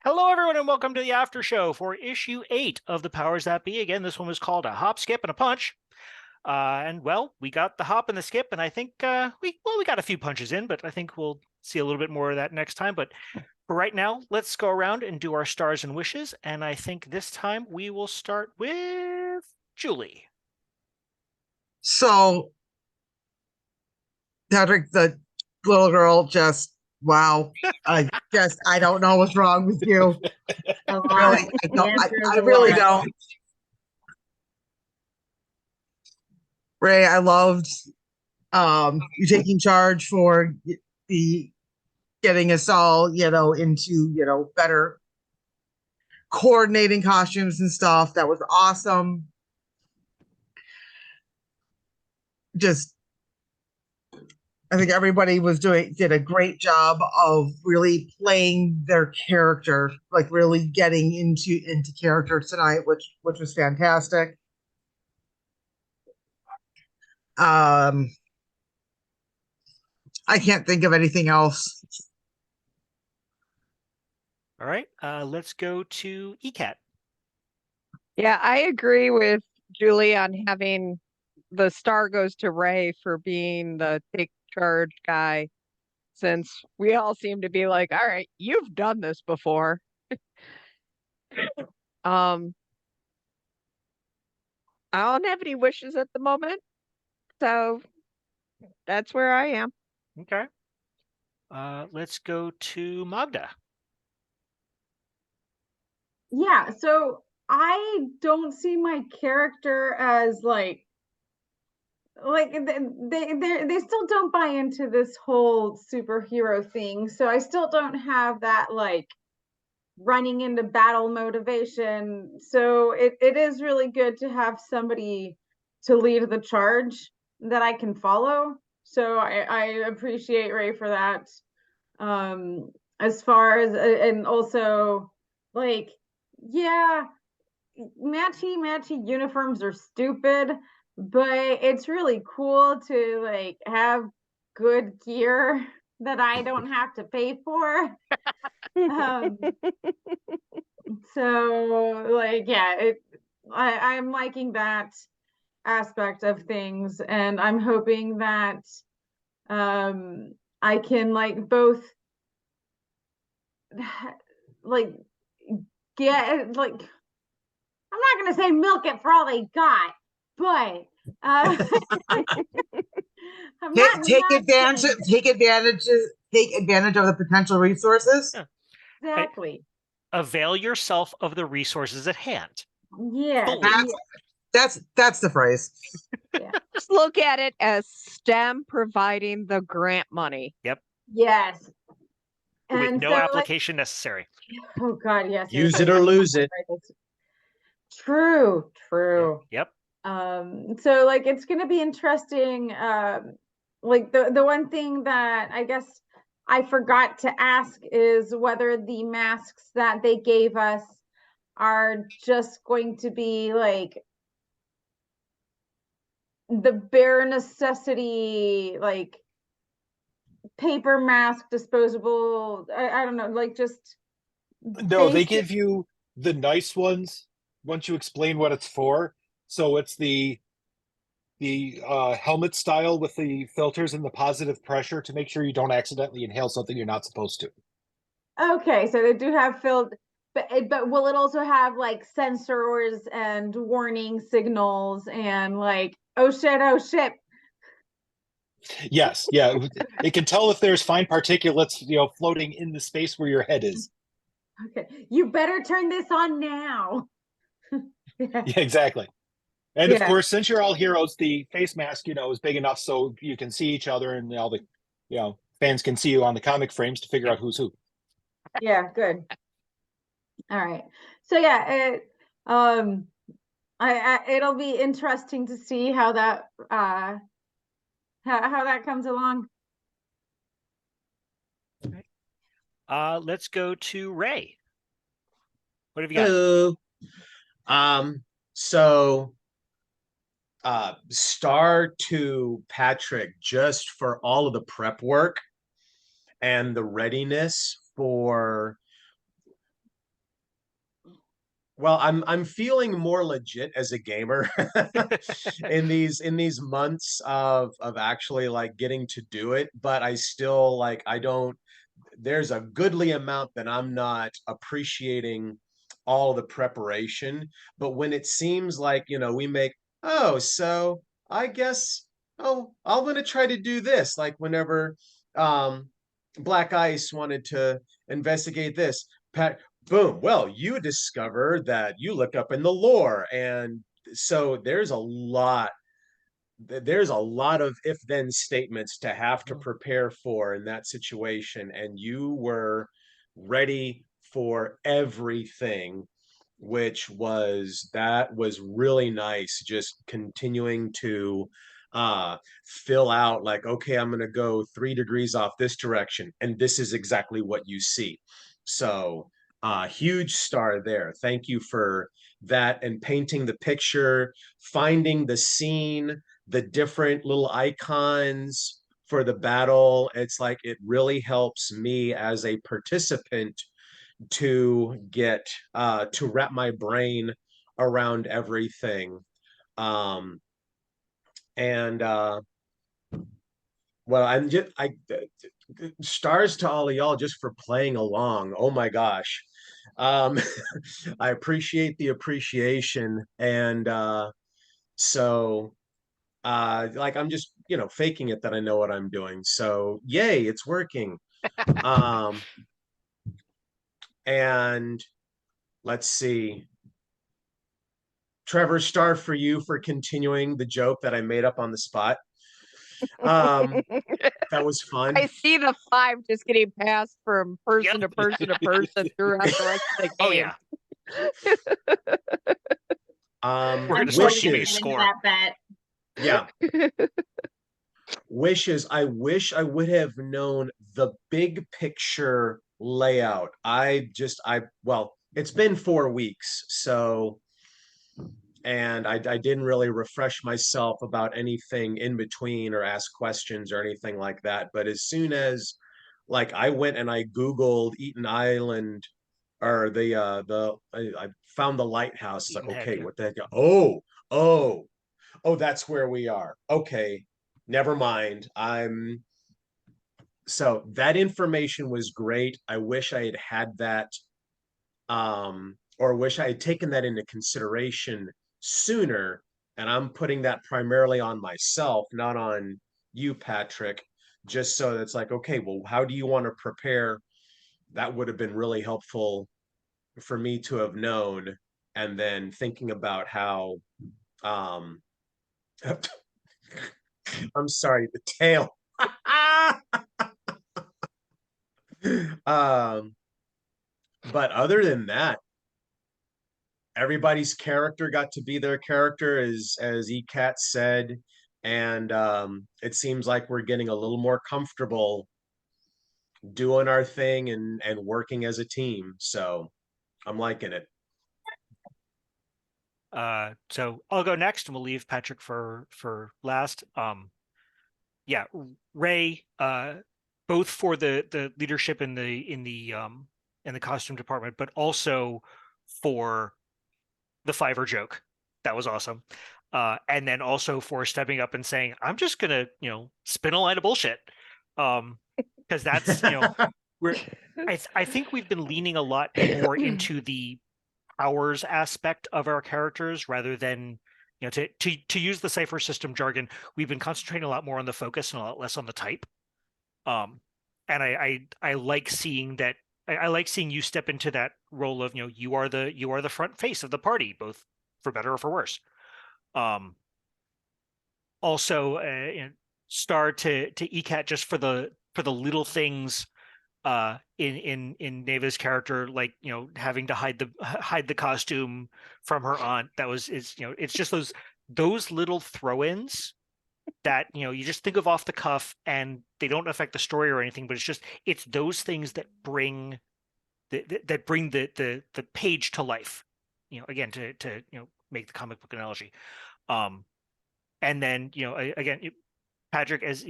Hello, everyone, and welcome to the after show for issue 8 of The Powers That Be. Again, this one was called A Hop, Skip, and a Punch. We got the hop and the skip, and I think we got a few punches in, but I think we'll see a little bit more of that next time. But for right now, let's go around and do our stars and wishes. And I think this time we will start with Julie. So, Patrick, the little girl, just wow. I don't know what's wrong with you. Really, I don't. I really don't. Ray, I loved you taking charge for the getting us all, into better coordinating costumes and stuff. That was awesome. Just I think everybody did a great job of really playing their character, like really getting into character tonight, which was fantastic. I can't think of anything else. All right, let's go to ECAT. Yeah, I agree with Julie on having the star goes to Ray for being the take charge guy, since we all seem to be like, all right, you've done this before. I don't have any wishes at the moment, so that's where I am. Okay. Let's go to Magda. Yeah, so I don't see my character as like they still don't buy into this whole superhero thing. So I still don't have that like running into battle motivation. So it is really good to have somebody to lead the charge that I can follow. So I appreciate Ray for that. As far as and also like yeah, matchy uniforms are stupid, but it's really cool to like have good gear that I don't have to pay for. So like yeah, I'm liking that aspect of things, and I'm hoping that I can like both like get like I'm not gonna say milk it for all they got, but Take advantage of the potential resources. Yeah. Exactly. Avail yourself of the resources at hand. Yeah. That's the phrase. Yeah. Just look at it as STEM providing the grant money. Yep. Yes. With And no application necessary. Oh God, yes. Use it or lose it. True. Yep. So like it's gonna be interesting. Like the one thing that I guess I forgot to ask is whether the masks that they gave us are just going to be like the bare necessity, like paper mask, disposable. I don't know, like just No, they give you the nice ones once you explain what it's for. So it's the helmet style with the filters and the positive pressure to make sure you don't accidentally inhale something you're not supposed to. Okay, so they do have filled, but will it also have like sensors and warning signals and like oh shit. Yes, yeah. It can tell if there's fine particulates, floating in the space where your head is. Okay, you better turn this on now. Yeah, exactly. And of course, since you're all heroes, the face mask, is big enough so you can see each other and all the, fans can see you on the comic frames to figure out who's who. Yeah, good. All right. So yeah, it'll be interesting to see how that how that comes along. Let's go to Ray. What have you got? Hello. Star to Patrick just for all of the prep work and the readiness for Well, I'm feeling more legit as a gamer in these months of actually like getting to do it, but I still like I don't there's a goodly amount that I'm not appreciating all the preparation. But when it seems like, we make, oh, so I guess, oh, I'm gonna try to do this. Like whenever um Black Ice wanted to investigate this, Pat, boom, well, you discover that you look up in the lore. And so there's a lot of if then statements to have to prepare for in that situation, and you were ready for everything, that was really nice, just continuing to fill out like, okay, I'm going to go 3 degrees off this direction and this is exactly what you see. So huge star there. Thank you for that, and painting the picture, finding the scene, the different little icons for the battle. It's like it really helps me as a participant to get to wrap my brain around everything. um and well, I stars to all of y'all just for playing along. Oh my gosh. um I appreciate the appreciation. And so like I'm just faking it that I know what I'm doing, so yay, it's working. um and let's see, Trevor, star for you for continuing the joke that I made up on the spot. That was fun. I see the 5 just getting passed from person to person to person throughout the rest of the Oh game. Yeah. We're gonna start keeping Wishes. score. That bet. Yeah. Wishes. I wish I would have known the big picture layout. Well, it's been 4 weeks, so, and I didn't really refresh myself about anything in between or ask questions or anything like that. But as soon as like I went and I Googled Eaton Island, or I found the lighthouse. It's like, Eaton Head, okay, yeah. what the heck? Oh, that's where we are. Okay, never mind. So that information was great. I wish I had that, or wish I had taken that into consideration sooner. And I'm putting that primarily on myself, not on you, Patrick, just so it's like, okay, well, how do you want to prepare? That would have been really helpful for me to have known. And then thinking about how I'm sorry, the tail. But other than that, everybody's character got to be their character, as ECAT said. And it seems like we're getting a little more comfortable doing our thing and working as a team. So I'm liking it. So I'll go next and we'll leave Patrick for last. Yeah, Ray, both for the leadership in the costume department, but also for the Fiverr joke. That was awesome. And then also for stepping up and saying, I'm just gonna, spin a line of bullshit. Because that's, I think we've been leaning a lot more into the powers aspect of our characters rather than, to use the Cypher system jargon, we've been concentrating a lot more on the focus and a lot less on the type. And I like seeing that. I like seeing you step into that role of, you are the front face of the party, both for better or for worse. Also, star to ECAT just for the little things in Neva's character, like having to hide the costume from her aunt. It's just those little throw-ins that you just think of off the cuff and they don't affect the story or anything, but it's those things that bring the page to life, again, to make the comic book analogy. And then again, Patrick, as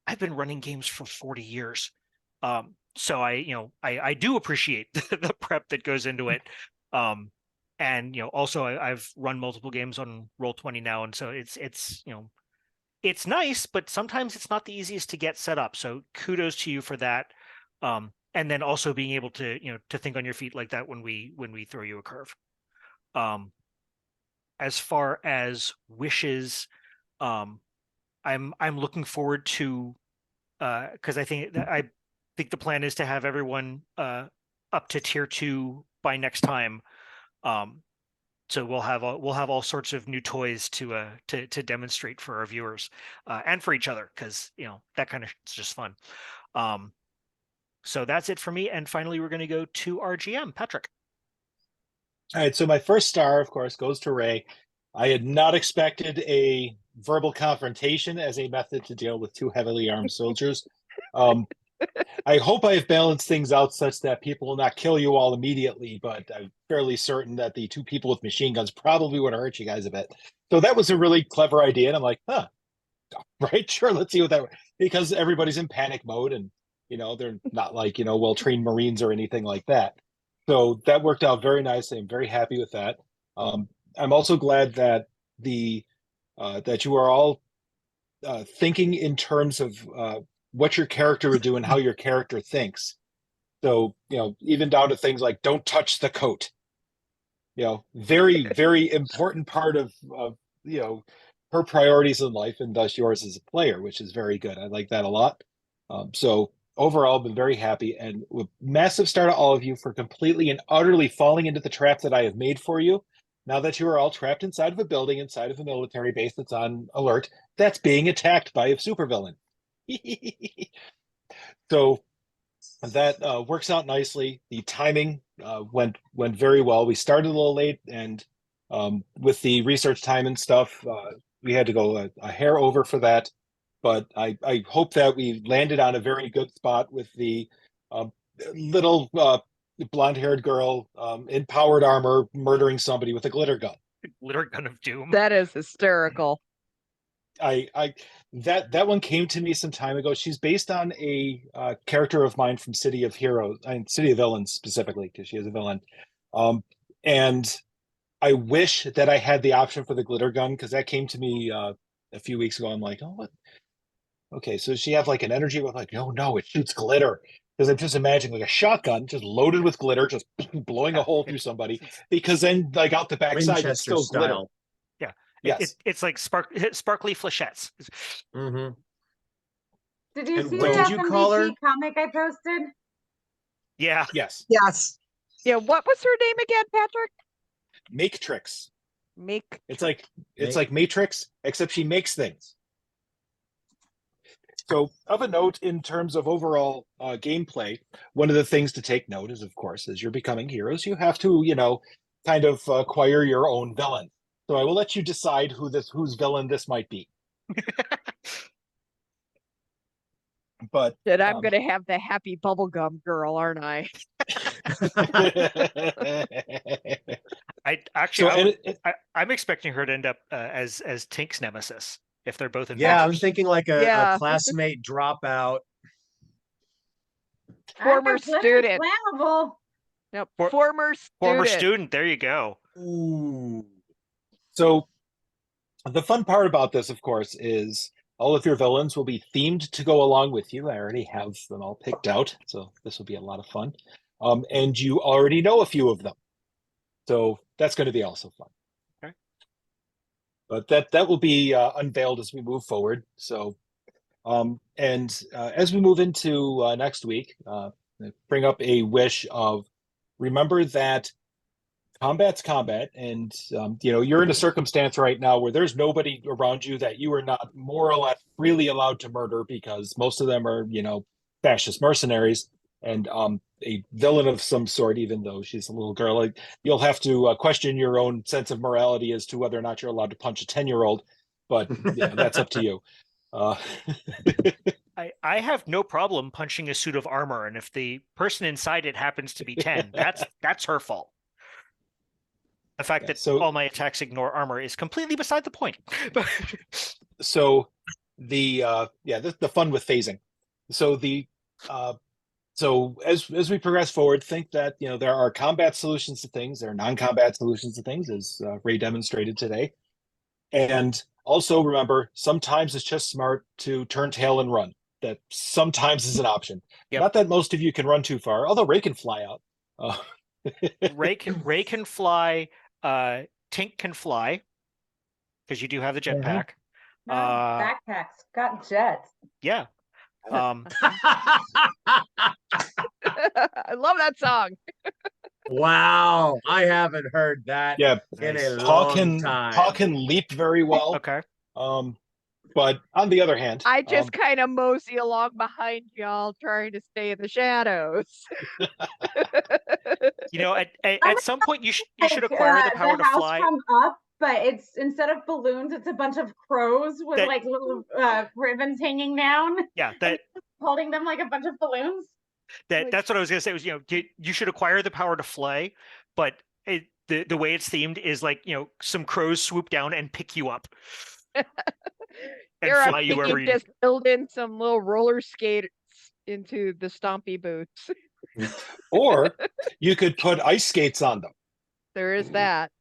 I've been running games for 40 years. So I do appreciate the prep that goes into it. And also I've run multiple games on Roll20 now, and so it's it's nice, but sometimes it's not the easiest to get set up. So kudos to you for that. And then also being able to to think on your feet like that when we throw you a curve. As far as wishes, I'm looking forward to because I think the plan is to have everyone up to tier 2 by next time. So we'll have all sorts of new toys to demonstrate for our viewers and for each other, because that kind of it's just fun. So that's it for me. And finally, we're going to go to our GM, Patrick. All right, so my first star, of course, goes to Ray. I had not expected a verbal confrontation as a method to deal with 2 heavily armed soldiers. I hope I have balanced things out such that people will not kill you all immediately, but I'm fairly certain that the 2 people with machine guns probably would hurt you guys a bit. So that was a really clever idea, and I'm like, right, sure, let's see what that, because everybody's in panic mode, and they're not like well-trained Marines or anything like that. So that worked out very nicely. I'm very happy with that. I'm also glad that that you are all thinking in terms of what your character would do and how your character thinks. So even down to things like don't touch the coat. Very, very important part of her priorities in life, and thus yours as a player, which is very good. I like that a lot. So overall, been very happy, and with massive star to all of you for completely and utterly falling into the trap that I have made for you. Now that you are all trapped inside of a building, inside of a military base that's on alert, that's being attacked by a supervillain. So that works out nicely. The timing went very well. We started a little late, and with the research time and stuff, we had to go a hair over for that. But I hope that we landed on a very good spot with the little blonde-haired girl in powered armor murdering somebody with a glitter gun. Glitter gun of doom. That is hysterical. That one came to me some time ago. She's based on a character of mine from City of Heroes, and City of Villains specifically, because she is a villain. And I wish that I had the option for the glitter gun, because that came to me a few weeks ago. I'm like, oh, what? Okay, so she have like an energy with like, no, it shoots glitter. Because I'm just imagining like a shotgun just loaded with glitter, just blowing a hole through somebody. Because then like out the backside, it's still glitter. Yeah. Yes. It's like sparkly flechettes. Did you And see what the did you call her? FMVP comic I posted? Yeah. Yes. Yes. Yeah, what was her name again, Patrick? Matrix. It's like Matrix, except she makes things. So, of a note, in terms of overall gameplay, one of the things to take note is, of course, as you're becoming heroes, you have to, kind of acquire your own villain. So I will let you decide whose villain this might be. But I'm going to have the happy bubblegum girl, aren't I? I'm expecting her to end up as Tink's nemesis if they're both in. Yeah, I'm thinking like a classmate dropout. Former student. Flammable. Nope. Former student. There you go. Ooh. So the fun part about this, of course, is all of your villains will be themed to go along with you. I already have them all picked out, so this will be a lot of fun. And you already know a few of them. So that's going to be also fun. Okay. But that will be unveiled as we move forward. So, as we move into next week, bring up a wish of remember that combat's combat, and you're in a circumstance right now where there's nobody around you that you are not more or less freely allowed to murder, because most of them are fascist mercenaries, and a villain of some sort, even though she's a little girl. Like, you'll have to question your own sense of morality as to whether or not you're allowed to punch a 10-year-old, but that's up to you. I have no problem punching a suit of armor, and if the person inside it happens to be 10, that's her fault. The fact that all my attacks ignore armor is completely beside the point. So the fun with phasing. So the So as we progress forward, think that there are combat solutions to things, there are non-combat solutions to things, as Ray demonstrated today. And also remember, sometimes it's just smart to turn tail and run. That sometimes is an option. Yep. Not that most of you can run too far, although Ray can fly out. Ray can fly. Tink can fly because you do have the jetpack. Backpacks got jets. Yeah. I love that song. Wow, I haven't heard that Yeah, in a Paw long time. can leap very well. Okay. But on the other hand, I just kind of mosey along behind y'all, trying to stay in the shadows. At some point you should acquire the power to fly. Come up, but it's instead of balloons, it's a bunch of crows with like little ribbons hanging down. Yeah, that holding them like a bunch of balloons. That's what I was gonna say. Was you should acquire the power to fly, but the way it's themed is like some crows swoop down and pick you up. And fly you wherever you just build in some little roller skates into the stompy boots. Or you could put ice skates on them. There is that.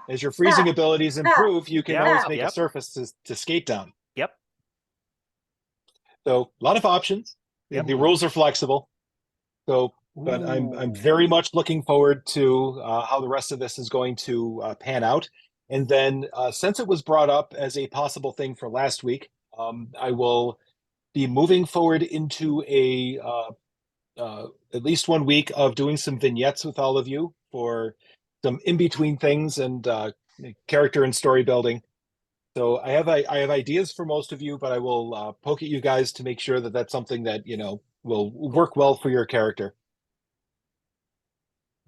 As your freezing abilities improve, you can always make a surface to skate down. Yep. So a lot of options. Yep. The rules are flexible. So, but I'm very much looking forward to how the rest of this is going to pan out. And then since it was brought up as a possible thing for last week, I will be moving forward into at least 1 week of doing some vignettes with all of you for some in-between things and character and story building. So I have ideas for most of you, but I will poke at you guys to make sure that that's something that will work well for your character.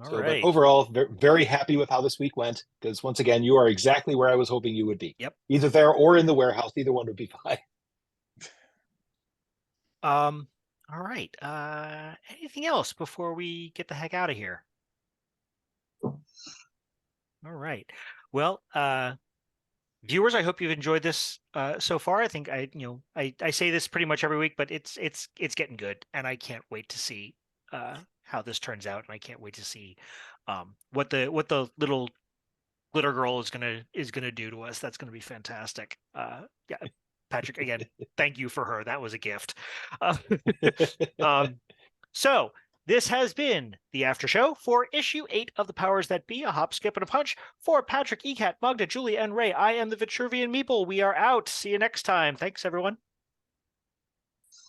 All right. But overall, very happy with how this week went, because once again, you are exactly where I was hoping you would be. Yep. Either there or in the warehouse, either one would be fine. All right. Anything else before we get the heck out of here? All right. Well, viewers, I hope you've enjoyed this so far. I think I say this pretty much every week, but it's getting good, and I can't wait to see how this turns out, and I can't wait to see what the little glitter girl is gonna do to us. That's gonna be fantastic. Yeah, Patrick, again, thank you for her. That was a gift. So this has been the After Show for issue 8 of The Powers That Be, a hop, skip, and a punch. For Patrick, ECAT, Magda, Julie, and Ray, I am the Vitruvian Meeple. We are out. See you next time. Thanks, everyone.